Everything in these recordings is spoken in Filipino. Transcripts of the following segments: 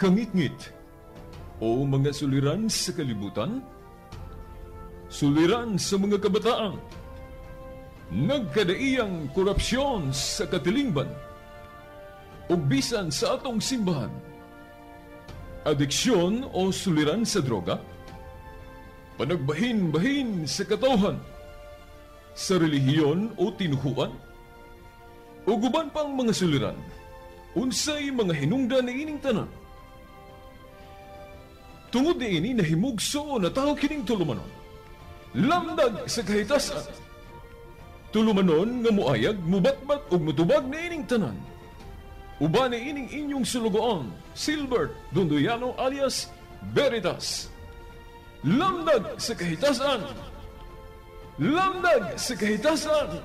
kangit-ngit o mga suliran sa kalibutan, suliran sa mga kabataan, nagkadaiyang korupsyon sa katilingban, o bisan sa atong simbahan, adiksyon o suliran sa droga, panagbahin-bahin sa katawhan, sa relihiyon o tinuhuan, o guban pang mga suliran, unsay mga hinungdan na ining tanan. Tungod na ini nahimugso na tao kining tulumanon, lamdag sa kahitasan, tulumanon nga muayag, mubatbat o mutubag na ining tanan. Uban na ining inyong sulugoon, Silbert Donduyano alias Veritas. Lamdag sa kahitasan! Lamdag sa kahitasan!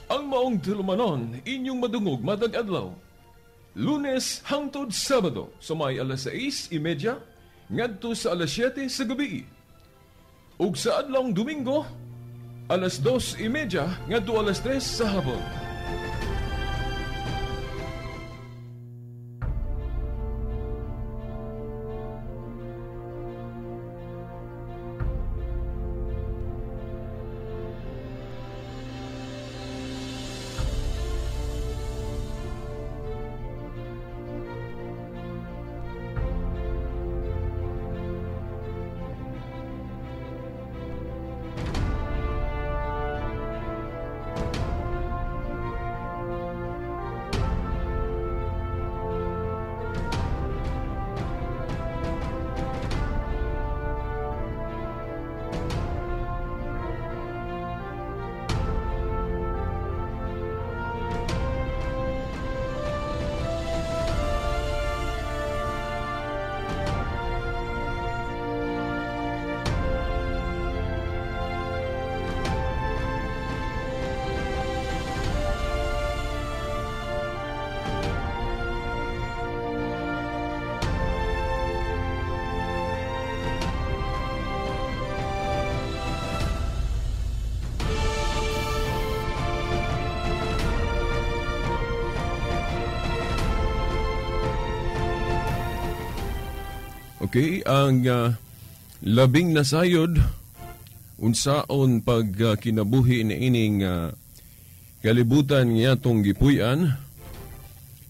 Ang maong tulumanon, inyong madungog matag adlaw, Lunes hangtod Sabado, sa may alas 6:30 ngadto sa alas 7 sa gabi. Ug sa adlawng Domingo, alas 2:30 ngadto alas 3 sa hapon. Okay, ang labing nasayod unsaon pag kinabuhi ni ining kalibutan nga atong gipuy-an,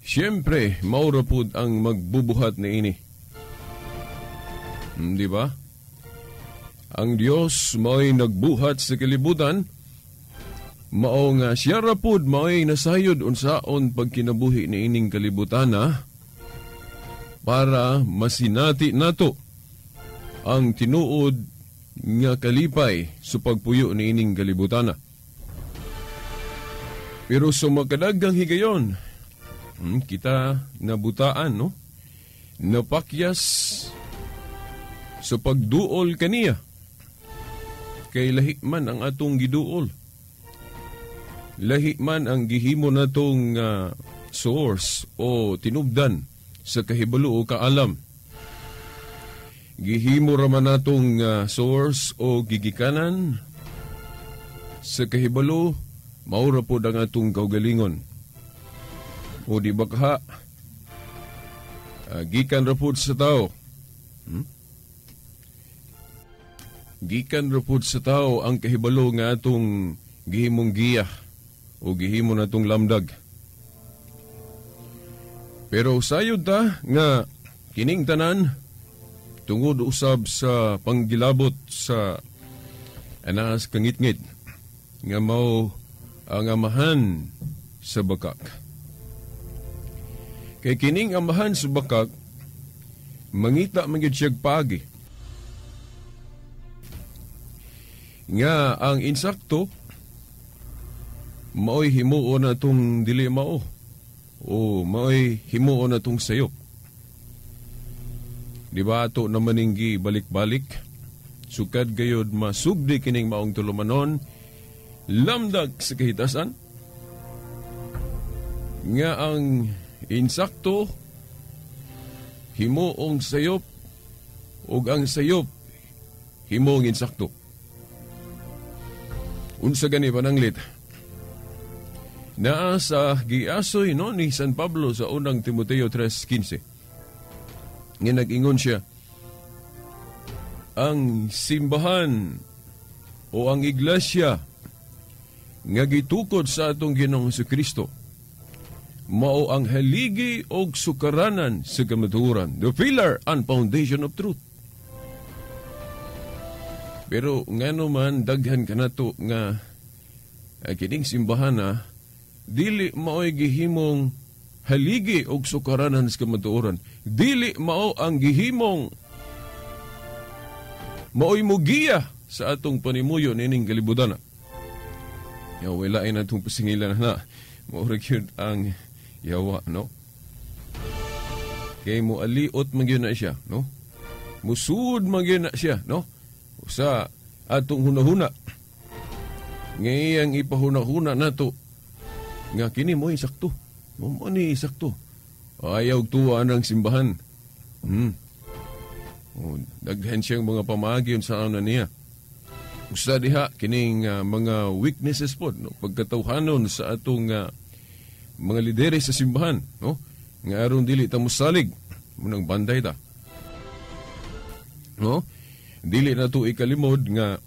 siyempre maura pud ang magbubuhat ni ini. Di ba? Ang Dios mao'y nagbuhat sa kalibutan, mao nga siya ra pud mao'y nasayod unsaon pag kinabuhi ni ining kalibutan para masinati nato ang tinuod nga kalipay sa pagpuyo ni ining kalibutana. Pero sa makadaggang higayon, kita nabutaan, no? Napakyas sa pagduol kaniya. Kay lahi man ang atong giduol. Lahi man ang gihimo natong source o tinubdan sa kahibalo o kaalam. Gihimo raman natong source o gigikanan sa kahibalo, maura po ang atong kaugalingon. O di baka gikan rapod sa tao. Gikan rapod sa tao ang kahibalo nga atong gihimong giya o gihimo natong lamdag. Pero sayod ta nga kining tanan tungod usab sa panggilabot sa anas kangit-ngit nga mao ang amahan sa bakak. Kay kining amahan sa bakak mangita man gyud siyag paagi. Nga ang insakto mao'y himuo na itong dili mao o mao'y himuo na itong sayop. Di ba ato naman inggi balik-balik sukad gayod masugdi kining maong tulumanon lamdag sa kahitasan nga ang insakto himuong sayop ug ang sayop himuong insakto. Unsa gani pananglit? naa sa giasoy no ni San Pablo sa unang Timoteo 3:15. Nga nag-ingon siya, ang simbahan o ang iglesia nga gitukod sa atong Ginoong Jesucristo mao ang haligi og sukaranan sa kamatuoran, the pillar and foundation of truth. Pero ngano man daghan kanato nga kining simbahan dili mao'y gihimong haligi og sukaranan sa kamatuoran. Dili mao ang gihimong mao'y mugiya sa atong panimuyo nining kalibutan. Wala ay natong pasingilan na maurag yun ang yawa, no? Kaya mo aliot magyun na siya, no? Musud magyun na siya, no? Sa atong hunahuna. Ngayang ipahuna-huna nato nga kini mo isakto. Mo ni isakto. Ayaw tuwa ng simbahan. Daghan siyang mga pamagyon sa ana niya. Usa diha kining mga weaknesses pod, no? Pagkatawhanon sa atong mga lidere sa simbahan, no? Nga aron dili ta mosalig munang banday ta. No? Dili na to ikalimod nga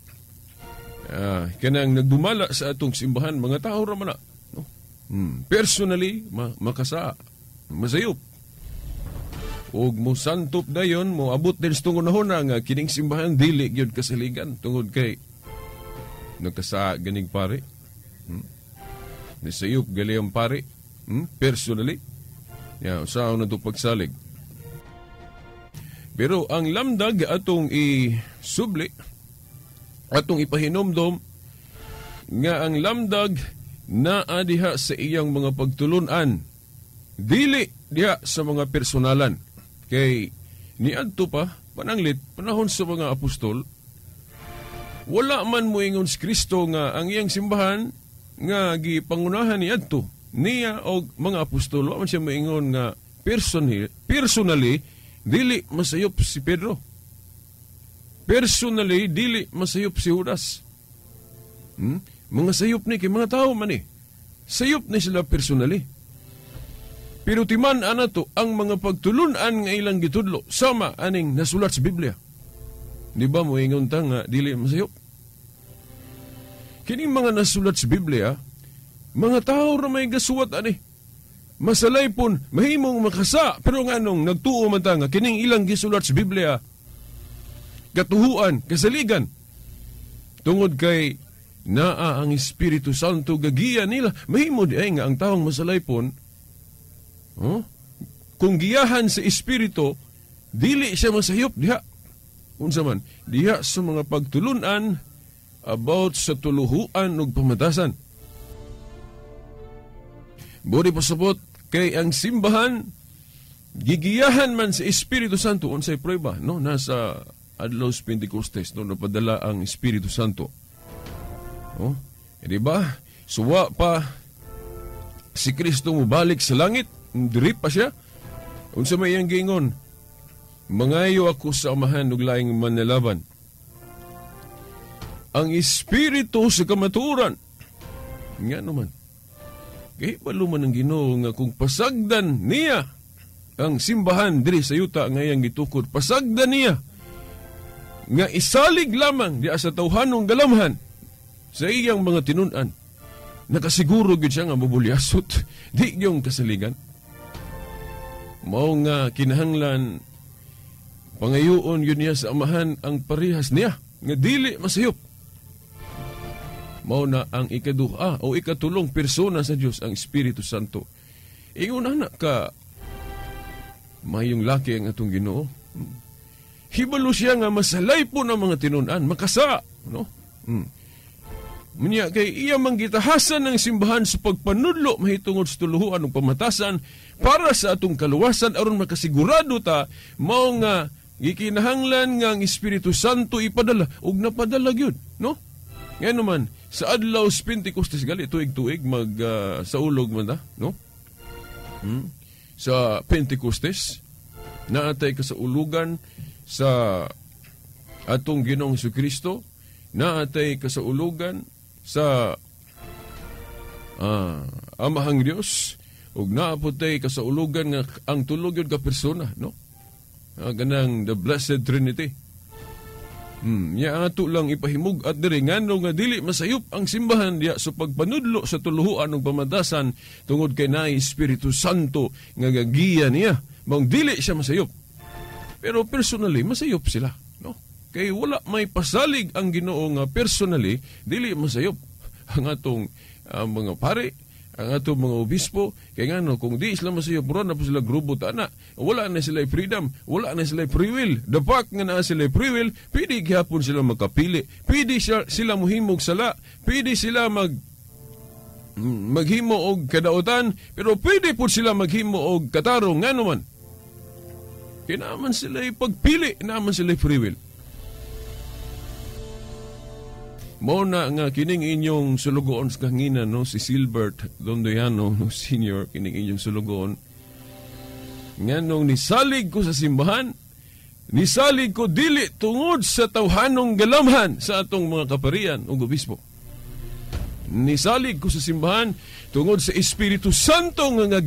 kanang nagdumala sa atong simbahan mga tao ra man na, no? Personally makasa masayop og mo santop dayon mo abot din sa tungon nga kining simbahan dili gyud kasaligan tungod kay nagkasa ganing pare. Nisayop gali ang pare. Personally. Saan na ito pagsalig. Pero ang lamdag atong isubli, atong ipahinomdom, nga ang lamdag naa diha sa iyang mga pagtulunan, dili diha sa mga personalan. Kay niadto pa, pananglit, panahon sa mga apostol, wala man mo ingon si Kristo nga ang iyang simbahan nga gipangunahan niadto niya og mga apostol. Wala man siya moingon nga personally dili masayop si Pedro. Personally dili masayop si Judas. Mga sayop ni kay mga tao man sayop ni sila personally. Pero timan to ang mga pagtulunan nga ilang gitudlo sama aning nasulat sa Biblia. Di ba mo ingon ta nga dili masayop? Kining mga nasulat sa Biblia, mga tao ra may gasuwat masalay pon mahimong makasa, pero nganong nagtuo man ta nga kining ilang gisulat sa Biblia katuhuan, kasaligan. Tungod kay naa ang Espiritu Santo gagiya nila, mahimo di ay nga ang taong masalay pon kung giyahan sa Espiritu, dili siya masayop diha. Unsa man, diha sa mga pagtulunan about sa tuluhuan ug pamatasan. Budi pasabot kay ang simbahan gigiyahan man sa Espiritu Santo unsay prueba, no? Nasa adlaw sa Pentecostes no napadala ang Espiritu Santo. Di ba? Suwa pa si Kristo mubalik sa langit, diri pa siya. Unsa may iyang giingon? Mangayo ako sa amahan ug laing manlalaban. Ang Espiritu sa kamatuoran. Nga naman. Kaya walo man ang Ginoo nga kung pasagdan niya ang simbahan diri sa yuta ngayang gitukod, pasagdan niya nga isalig lamang di sa tawhanong galamhan sa iyang mga tinunan, nakasiguro gid siya nga mabulyasot di yung kasaligan. Mao nga kinahanglan pangayoon yun niya sa amahan ang parihas niya nga dili masayop. Mao na ang ikaduha o ikatulong persona sa Dios, ang Espiritu Santo. Ingon na ka mayong laki ang atong Ginoo. Hibalo siya nga masalay po ng mga tinunan, makasa, no? Munya kay iya manggitahasan ng simbahan sa pagpanudlo mahitungod sa tuluhuan ng pamatasan para sa atong kaluwasan aron makasigurado ta mao nga gikinahanglan nga ang Espiritu Santo ipadala ug napadala gyud, no? Ngayon naman, sa adlaw sa Pentecostes gali tuig-tuig saulog man ta, no? Sa Pentecostes naatay kasaulugan sa atong Ginoong Jesucristo, naatay kasaulugan sa Amahang Dios ug naapotay kasaulugan nga ang tulog yun ka persona, no? Ganang the Blessed Trinity. Ya ato lang ipahimug at diri ngano nga dili masayop ang simbahan diya sa pagpanudlo sa tuluhuan ug pamatasan tungod kay naay Espiritu Santo nga gagiya niya. Mao dili siya masayop. Pero personally masayop sila, no? Kay wala may pasalig ang Ginoo nga personally dili masayop ang atong mga pare, ang atong mga obispo. Kaya nga kung di sila masayop, mura na po sila grupo tana. Wala na sila freedom, wala na sila free will. The fact nga na sila free will, pwede gihapon sila makapili. Pwede sila muhimog sala, pwede sila maghimo og kadautan, pero pwede po sila maghimo og katarong nga naman. Kaya naman sila pagpili, naman sila free will. Mao na nga kining inyong sulugoon sa kangina, no, si Silbert Dondoyano, no, senior, kining inyong sulugoon. Nganong nisalig ko sa simbahan, nisalig ko dili tungod sa tawhanong galamhan sa atong mga kaparian o obispo. Nisalig ko sa simbahan tungod sa Espiritu Santo nga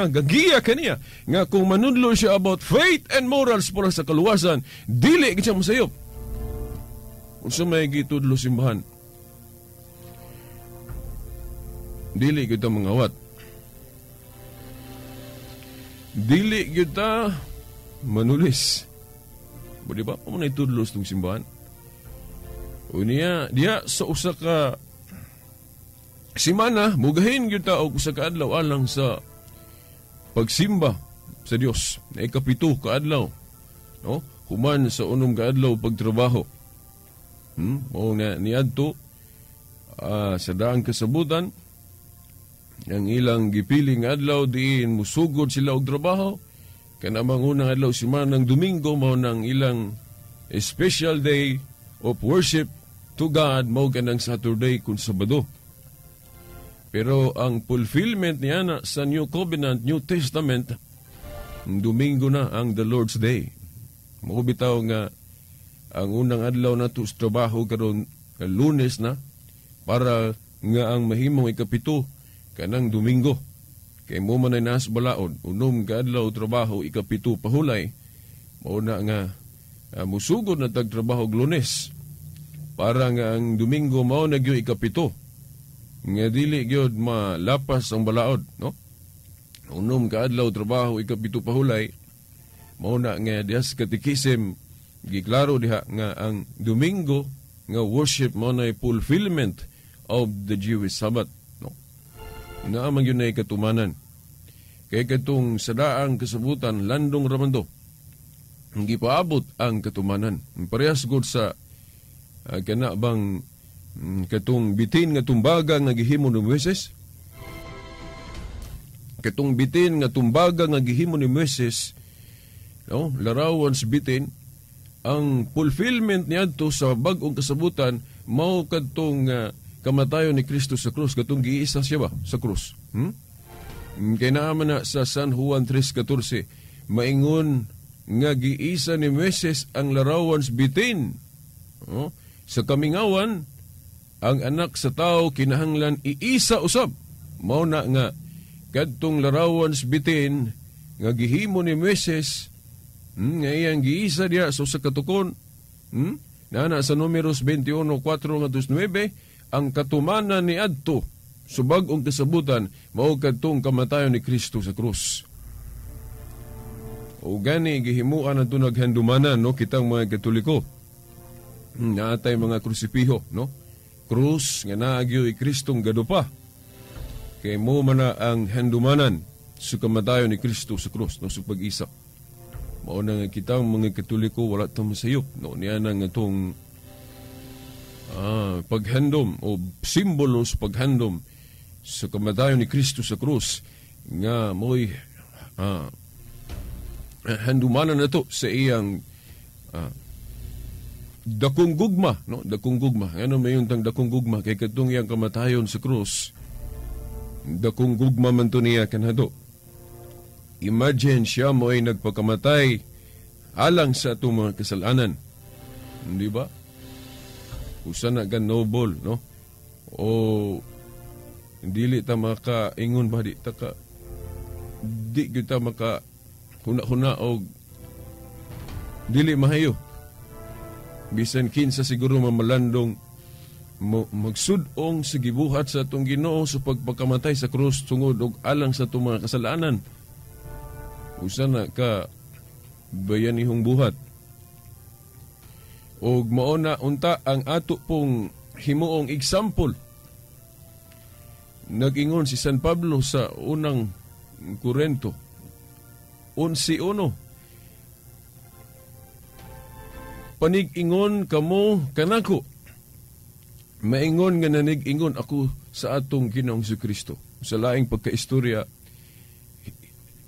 gagiya kaniya, nga kung manudlo siya about faith and morals para sa kaluwasan, dili siya masayop. Unsa may gitudlo simbahan, dili kita mangawat, dili kita manulis. O diba? Paano na itudlos itong simbahan? O niya, diya sa usa ka simana, mugahin kita o usa ka adlaw alang sa pagsimba sa Dios. Na ikapito ka adlaw, no? Human sa unom ka adlaw pagtrabaho. Mao nga niadto sa daang kasabutan ang ilang gipiling adlaw diin musugod sila og trabaho. Kanamang unang adlaw simanang Domingo mao nang ilang special day of worship to God, mao kanang Saturday kun Sabado. Pero ang fulfillment niya na sa New Covenant, New Testament, Domingo na ang the Lord's Day. Mao bitaw nga ang unang adlaw na to sa trabaho karon Lunes na, para nga ang mahimong ikapito kanang Domingo. Kay mo man ay nas balaod, unom ka adlaw trabaho ikapito pahulay, mao na nga musugod na tagtrabaho Lunes, para nga ang Domingo mao na gyud ikapito. Nga dili gyud malapas ang balaod, no? Unom ka adlaw trabaho ikapito pahulay, mao na nga dias katikisim giklaro diha nga ang Domingo nga worship mo na fulfillment of the Jewish Sabbath, no? Naamang yun na katumanan. Kaya katong sa daang kasabutan, landong ramando, hindi paabot ang katumanan. Parehas gud sa kana bang katong bitin nga tumbaga nga gihimo ni Moises. Katong bitin nga tumbaga nga gihimo ni Moises, no? Larawan sa bitin, ang fulfillment niadto sa bag-ong kasabutan mao kadtong kamatayon ni Kristo sa krus, katong giisa siya ba sa krus. Kaya naaman na sa San Juan 3:14, maingon nga giisa ni Moises ang larawan sa bitin. Sa kamingawan, ang anak sa tao kinahanglan iisa usab. Mao na nga kadtong larawan sa bitin nga gihimo ni Moises, nga iyang giisa diya so sa katukon, na sa Numeros 21:4-9, ang katumanan ni adto sa bag-ong kasabutan mao kadtong kamatayon ni Kristo sa krus. O gani gihimuan nato naghandumanan, no, kitang mga Katoliko. Naatay mga krusipiho, no? Krus nga naagyo Kristong gadupa. Kay mo man na ang handumanan sa kamatayon ni Kristo sa krus, no, sa pag-isa. Mao na nga kitang mga Katoliko wala tong masayop, no, niya na nga itong paghandom o simbolo sa paghandom sa kamatayon ni Kristo sa krus nga mo'y handumanan na to sa iyang dakong gugma, no? Dakong gugma. Ano may yung dakong gugma kay katong iyang kamatayon sa krus, dakong gugma man to niya kanado. Imagine siya mo ay nagpakamatay alang sa itong mga kasalanan. Hindi ba? Usa na gan noble, no? O dili ta makaingon ba, di kita maka huna-huna og dili mahayo. Bisan kinsa siguro mamalandong magsudong sa gibuhat sa atong Ginoo sa pagpakamatay sa krus tungod og alang sa atong mga kasalanan. Usa na ka bayanihong buhat. Og mao na unta ang ato pong himuong example. Nag-ingon si San Pablo sa unang Korinto 11:1. Panig-ingon kamo kanako, maingon nga nanig-ingon ako sa atong Ginoong Jesucristo. Sa laing pagkaistorya,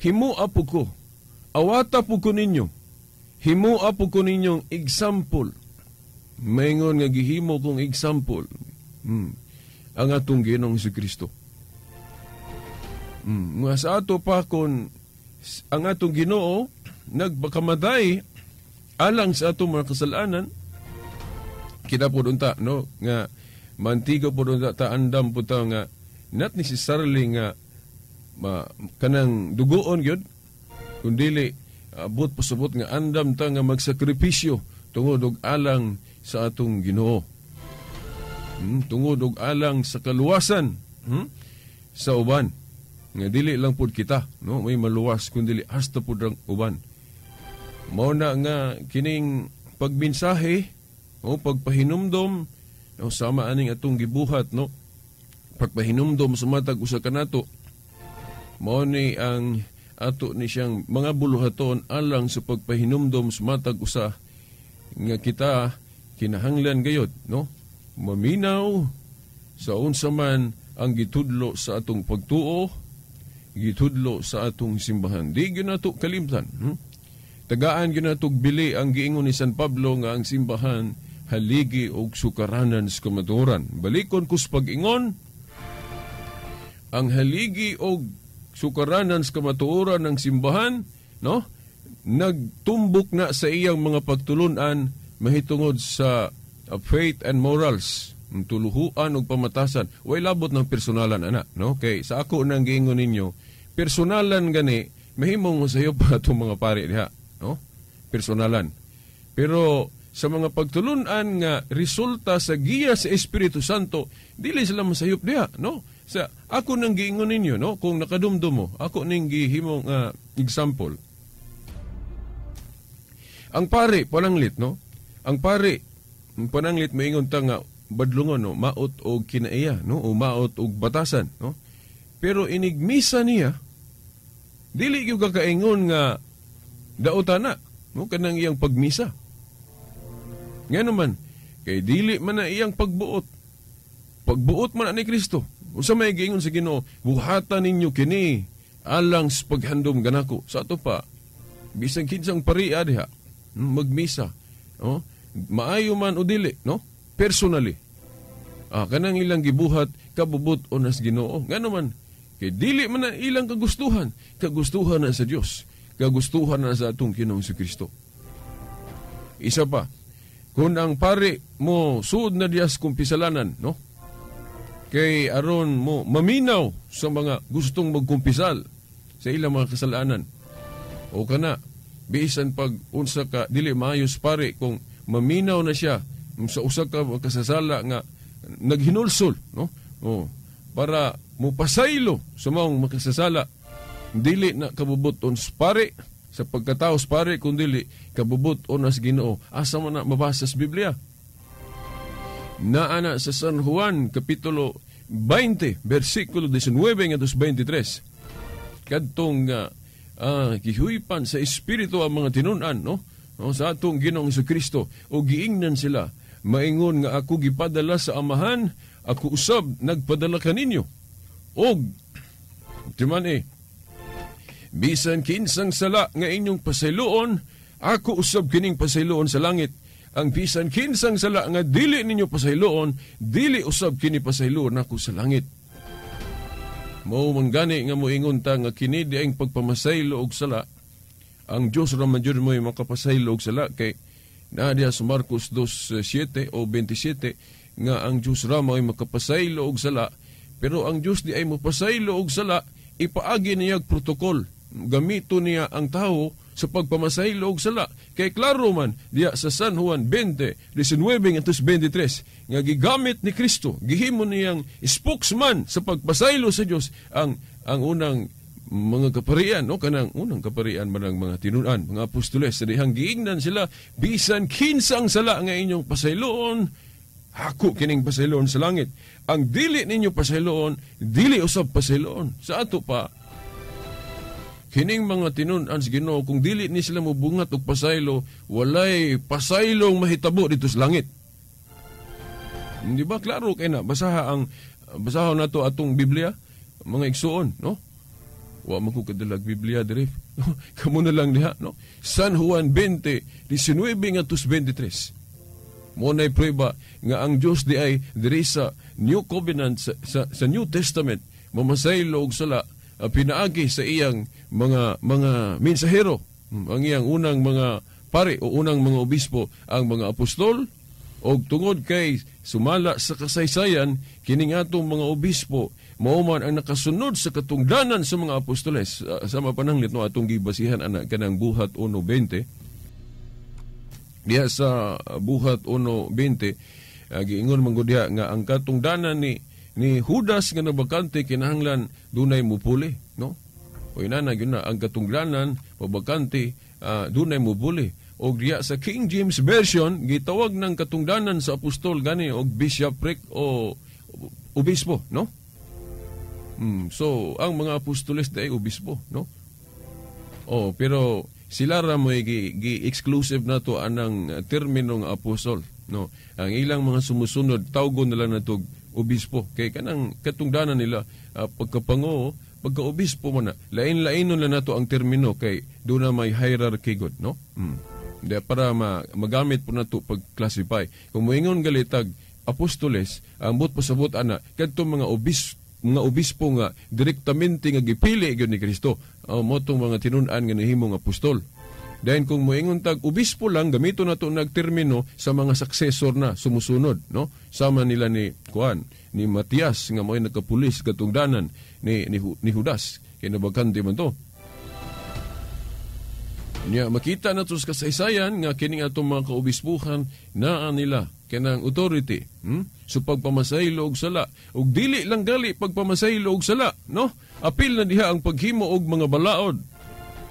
himua po ko, awata po ko ninyo, himua po ko ninyong example. Maingon nga gihimo kong example. Ang atong Ginoong Jesucristo. Nga sa ato pa kung ang atong Ginoo nagpakamatay alang sa atong mga kasalanan, kita po doon ta, no? Nga mantigo po doon ta, andam po ta nga not necessarily nga kanang dugoon yun, kundili abot pasabot nga andam ta nga magsakripisyo tungod og alang sa atong Ginoo. Tungod og alang sa kaluwasan sa uban. Nga dili lang pud kita, no? May maluwas kundili hasta pud ang uban. Mao na nga kining pagmensahe o pagpahinumdom, no, sama aning atong gibuhat, no? Pagpahinumdom sa matag usa kanato. Mao ni ang ato ni siyang mga buluhaton alang sa pagpahinumdom sa matag usa nga kita kinahanglan gayud, no? Maminaw sa unsa man ang gitudlo sa atong pagtuo, gitudlo sa atong simbahan. Di gyud nato kalimtan. Tagaan gyud nato bili ang giingon ni San Pablo nga ang simbahan haligi og sukaranan sa kamatuoran. Balikon kus pag-ingon, ang haligi og sukaranan sa kamatuoran ng simbahan, no? Nagtumbok na sa iyang mga pagtulunan mahitungod sa faith and morals, tuluhuan og pamatasan. Way labot ng personalan ana, no? Kay sa ako nang giingon ninyo, personalan gani mahimong sayo pa itong mga pari diha, no? Personalan. Pero sa mga pagtulunan nga resulta sa giya sa Espiritu Santo, dili sila masayop diha, no? Sa ako nang giingon ninyo, no? Kung nakadumdum mo, ako ning gihimong example. Ang pari pananglit, no? Ang pari pananglit maingon ta nga badlungon, no? Maot og kinaiya, no? O maot og batasan, no? Pero inigmisa niya, dili gyud kakaingon nga daotana, no? Kanang iyang pagmisa. Nga naman, kay dili man na iyang pagbuot. Pagbuot man ni Kristo. Unsa may giingon sa Ginoo, buhatan ninyo kini alang sa paghandom ganako. Sa ato pa, bisang kinsang paria diha, magmisa, no? Maayo man o dili, no? Personally. Kanang ilang gibuhat kabubot o nas Ginoo. Nga naman, kay dili man na ilang kagustuhan. Kagustuhan na sa Dios. Kagustuhan na sa atong Ginoong Jesucristo. Isa pa, kung ang pare mo suod na diyas kung pisalanan, no? Kay aron mo maminaw sa mga gustong magkumpisal sa ilang mga kasalanan. O kana, bisan pag unsa ka dili maayos pare kung maminaw na siya sa usa ka kasasala nga naghinulsol, no? Para mo pasaylo sa maong makasasala, dili na kabubuton sa pare sa pagkataos pare kundi kabubuton as Ginoo. Asa man na mabasa sa Biblia? Naana sa San Juan kapitulo 20 bersikulo 19 ngadto 23. Kadtong gihuipan sa espiritu ang mga tinun-an, no? Sa atong Ginoong Jesucristo, o giingnan sila, maingon nga ako gipadala sa Amahan, ako usab nagpadala kaninyo. Og timan bisan kinsang sala nga inyong pasayloon, ako usab kining pasayloon sa langit. Ang bisan kinsang sala nga dili ninyo pasayloon, dili usab kini pasayloon ako sa langit. Mao man gani nga moingon ta nga kini di ang pagpamasaylo og sala. Ang Dios ra man jud mo'y makapasaylo og sala, kay naa diha sa Marcos 2:7 o 27 nga ang Dios ra mo'y makapasaylo og sala Pero ang Dios di ay mapasaylo og sala, ipaagi niya protokol. Gamito niya ang tao sa pagpamasaylo og sala. Kay klaro man diya sa San Juan 20:19-23 nga gigamit ni Kristo, gihimo niyang spokesman sa pagpasaylo sa Dios ang unang mga kaparian, no? Kanang unang kaparian man ang mga tinunan, mga apostoles, sa dihang giingnan sila, bisan kinsang sala nga inyong pasayloon, hako kining pasayloon sa langit. Ang dili ninyo pasayloon, dili usab pasayloon. Sa ato pa, kining mga tinunan sa Ginoo, kung dili ni sila mubungat og pasaylo, walay pasaylong mahitabo dito sa langit. Di ba? Klaro kay na. Basahon nato atong Biblia, mga igsuon, no? Wa man ko kadalag Biblia diri. Kamo na lang diha, no? San Juan 20:19-23. Mo nay prueba nga ang Dios di ay diri sa New Covenant sa New Testament mamasaylo og sala, pinaagi sa iyang mga mensahero, ang iyang unang mga pari o unang mga obispo, ang mga apostol, og tungod kay sumala sa kasaysayan kining atong mga obispo mao man ang nakasunod sa katungdanan sa mga apostoles. Sa mapananglit no atong gibasihan ana kanang Buhat 1:20. Diha sa Buhat 1:20 giingon man gud diha nga ang katungdanan ni Judas nga nabakante kinahanglan dunay mupuli, no? O inana gyud na ang katungdanan pabakante dunay mupuli. Og diya sa King James Version gitawag ng katungdanan sa apostol gani og bishopric o obispo, no? So ang mga apostoles day obispo, no? Oh, pero sila ra mo gi-exclusive na to anang terminong apostol, no? Ang ilang mga sumusunod tawgon nila na to obispo kay kanang katungdanan nila pagkapango, pagka-obispo mo na. Lain-lainon lang nato ang termino kay doon na may hierarchy god, no? Para magamit po na ito pag-classify. Kung moingon galitag apostoles, ang but pasabot ana, kadto mga obispo nga direktamente nga gipili gyud ni Kristo. Motong mga tinunan nga nahimong apostol. Dahil kung moingon tag obispo lang, gamito na ito nagtermino sa mga successor na sumusunod, no? Sama nila ni Matias nga mo'y nagkapulis katungdanan ni Judas. Kinabagante man to. Makita na ito sa kasaysayan nga kining atong mga kaobispuhan na nila kanang authority so pagpamasaylo og sala og dili lang gali pagpamasaylo og sala, no? Apil na diha ang paghimo og mga balaod.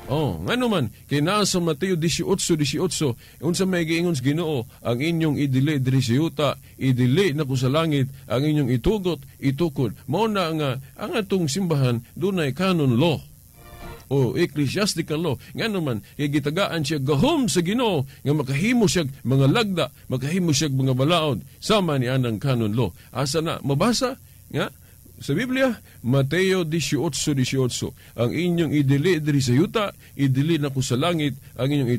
Ngano man kay naa sa Mateo 18:18 unsa may giingon sa Ginoo, ang inyong idili diri sa yuta, idili na ko sa langit, ang inyong itugot itukod. Mao na nga ang atong simbahan dunay canon law o ecclesiastical law. Nga naman, gitagaan siya gahom sa Ginoo nga makahimo siya mga lagda, makahimo siya mga balaod sama ni anang canon law. Asa na mabasa nga sa Biblia, Mateo 18:18, ang inyong idili diri sa yuta, idili na ko sa langit, ang inyong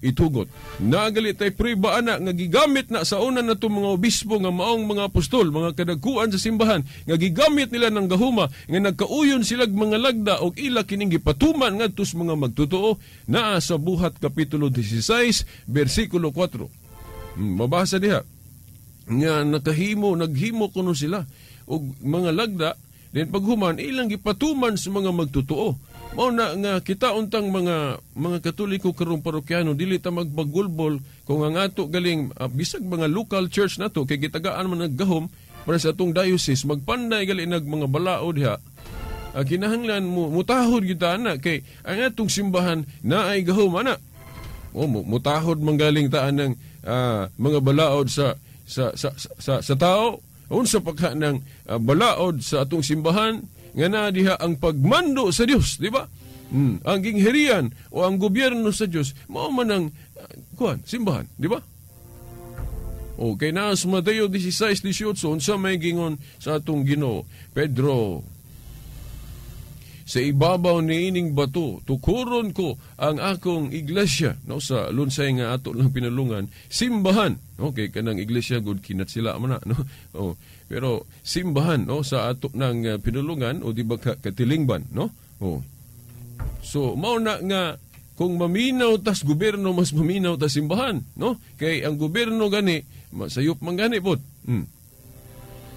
itugot. Nagali tay prueba ana nga gigamit na sa una nato mga obispo nga maong mga apostol, mga kadagkuan sa simbahan, nga gigamit nila ng gahuma, nga nagkauyon silag mga lagda og ila kining gipatuman ngadto sa mga magtotoo, naa sa Buhat Kapitulo 16, versikulo 4. Mabasa diha nga naghimo kuno sila og mga lagda, then paghuman ilang gipatuman sa mga magtotoo. Mao na nga kita untang mga Katoliko karong parokyano dili ta magbagulbol kung ang ato galing bisag mga local church nato kay gitagaan man naggahom para sa atong diocese magpanday gali nag mga balaod diha. Kinahanglan mutahod kita ana kay ang atong simbahan naay gahom ana. Mutahod manggaling taan ng mga balaod sa tao. Unsa pagka ng balaod sa atong simbahan nga na diha ang pagmando sa Dios, di ba? Ang gingherian o ang gobyerno sa Dios mao man ang simbahan, di ba? Okay na sa Mateo 16:18 unsa may gingon sa atong Ginoo, Pedro, sa ibabaw ni ining bato tukuron ko ang akong iglesia, no? Sa lunsay nga ato lang pinalungan simbahan, okay, kanang iglesia good kinat sila man na, no? Pero simbahan, no, sa ato ng pinulungan o di ba katilingban, no? So mao na nga kung maminaw tas gobyerno mas maminaw tas simbahan, no? Kay ang gobyerno gani masayop man gani pod.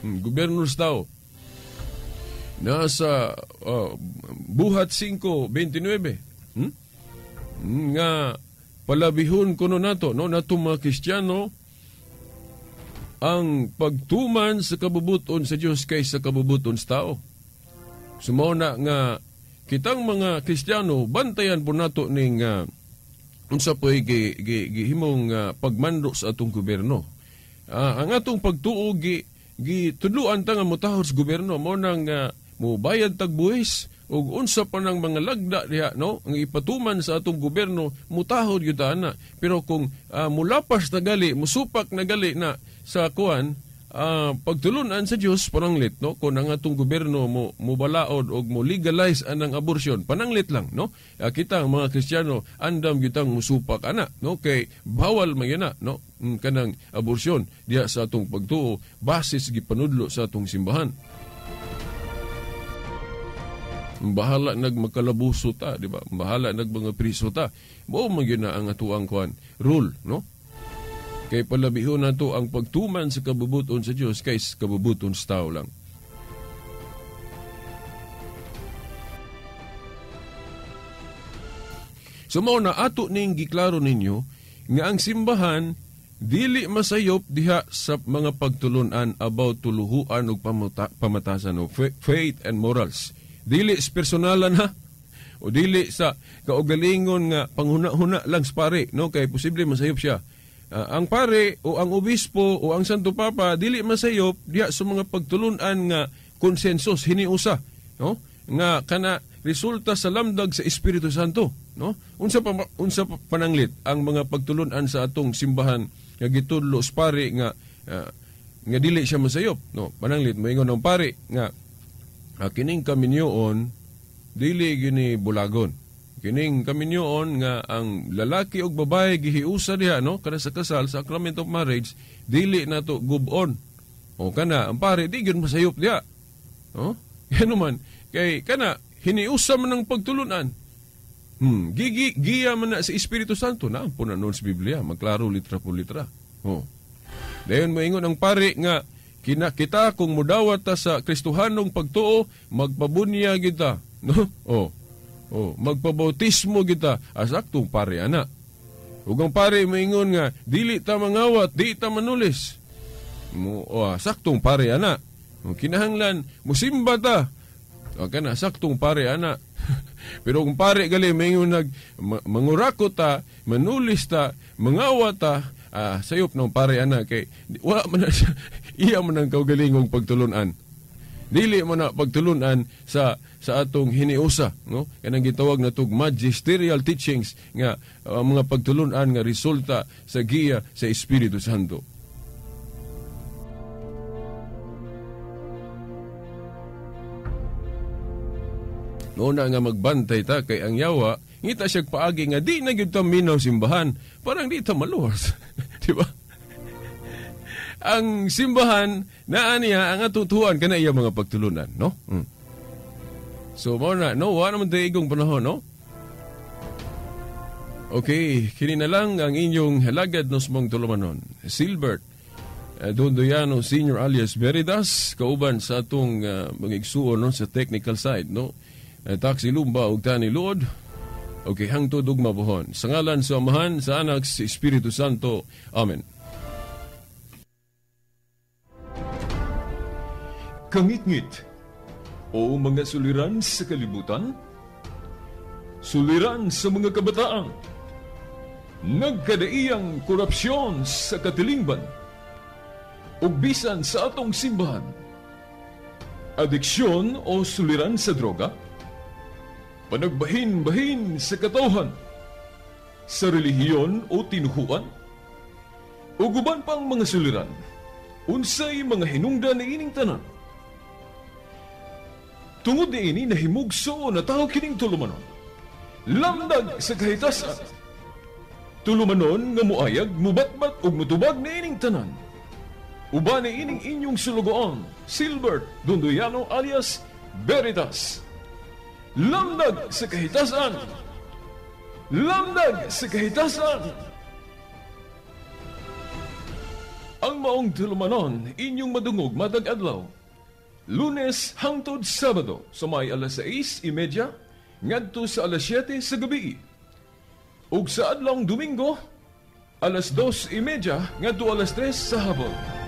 Gobyerno sa tao. nasa Buhat 5:29. Nga palabihon kuno nato no natong mga Kristiyano ang pagtuman sa kabubuton sa Dios kaysa kabubuton sa tao. Sumo na nga kitang mga Kristiyano bantayan po nato ning unsa po'y gihimong pagmando sa atong gobyerno. Ang atong pagtuo gitudloan ta nga motahod sa gobyerno mo nang mobayad tag buhis ug unsa pa ng mga lagda diha no ang ipatuman sa atong gobyerno mutahod gyud ana. Pero kung mulapas na gali musupak na gali na sa kuan pagtulunan sa Dios pananglit no kung ang atong gobyerno mo balaod og mo legalize anang abortion pananglit lang no. Kita ang mga Kristiyano andam gyud tang musupak ana no kay bawal man yana no kanang abortion diha sa atong pagtuo base sa gipanudlo sa atong simbahan. Bahala nagmakalabuso ta, di ba? Bahala nagmanga priso ta. Mao man gyud na ang atuang kuan rule, no? Kay palabihon nato ang pagtuman sa kabubuton sa Dios kaysa kabubuton sa tao lang. So mao na ato ning giklaro ninyo nga ang simbahan dili masayop diha sa mga pagtulunan about tuluhuan ug pamatasan o faith and morals. Dili sa personalan ha o dili sa kaugalingon nga panghuna-huna lang sa pare no kay posible masayop siya. Ang pare o ang obispo o ang Santo Papa dili masayop diha sa mga pagtulunan nga konsensus hiniusa no nga kana resulta sa lamdag sa Espiritu Santo no unsa pananglit ang mga pagtulunan sa atong simbahan nga gitudlo sa pare nga dili siya masayop no pananglit moingon ng pare nga kining kaminyoon dili gini bulagon. Kining kaminyoon nga ang lalaki ug babae gihiusa diha no kada sa kasal sa sacrament of marriage dili nato gubon. O kana ang pare di gyud masayop diha. No? Yan man kay kana hiniusa man ang pagtulunan. Giya man na sa Espiritu Santo na po na sa Biblia magklaro litra por litra. Dayon moingon ang pare nga kita kung mudawat ta sa Kristohanong pagtuo magpabunya kita no magpabautismo kita asaktong pare ana ug ang pare moingon nga dili ta mangawat di ta manulis saktong pare ana kinahanglan musimba ta kana saktong pare ana pero kung pare gali moingon mangurakot ta manulis ta mangawat ta sayop ng pare ana kay wala man na siya iya man ang kaugalingong pagtulunan dili mo na pagtulunan sa atong hiniusa no kanang gitawag na tug magisterial teachings nga mga pagtulunan nga resulta sa giya sa Espiritu Santo. Una nga magbantay ta kay ang yawa ngita siya paagi nga di na gyud ta minaw simbahan parang di ta maluwas di ba? Ang simbahan naa niya ang atutuan kana iya mga pagtulunan no so mo na no wala man daigong panahon no okay kini na lang ang inyong halagad nos mong tulumanon Silbert Dondoyano Senior alias Veritas kauban sa atong mga igsuon no sa technical side no Taxi Lumba ug Tani Lord. Okay, hangtod ug mabuhon. Sa ngalan sa Amahan, sa Anak, sa Espiritu Santo. Amen. Kangit-ngit o mga suliran sa kalibutan, suliran sa mga kabataan, nagkadaiyang korupsyon sa katilingban, ug bisan sa atong simbahan, adiksyon o suliran sa droga, panagbahin-bahin sa katawhan, sa relihiyon o tinuhuan, o guban pang mga suliran, unsay mga hinungdan na ining tanan. Tungod ni ini nahimugso na tao kining tulumanon, lamdag sa kahitasan, tulumanon nga muayag, mubatbat o mutubag na ining tanan. Uban ni ining inyong sulugoon, Silbert Dondoyano alias Veritas. Lamdag sa kahitasan! Lamdag sa kahitasan! Ang maong tulumanon, inyong madungog matag adlaw. Lunes hangtod Sabado sa may alas 6:30 ngadto sa alas 7 sa gabi. Ug sa adlong Domingo, alas 2:30 ngadto alas 3 sa hapon.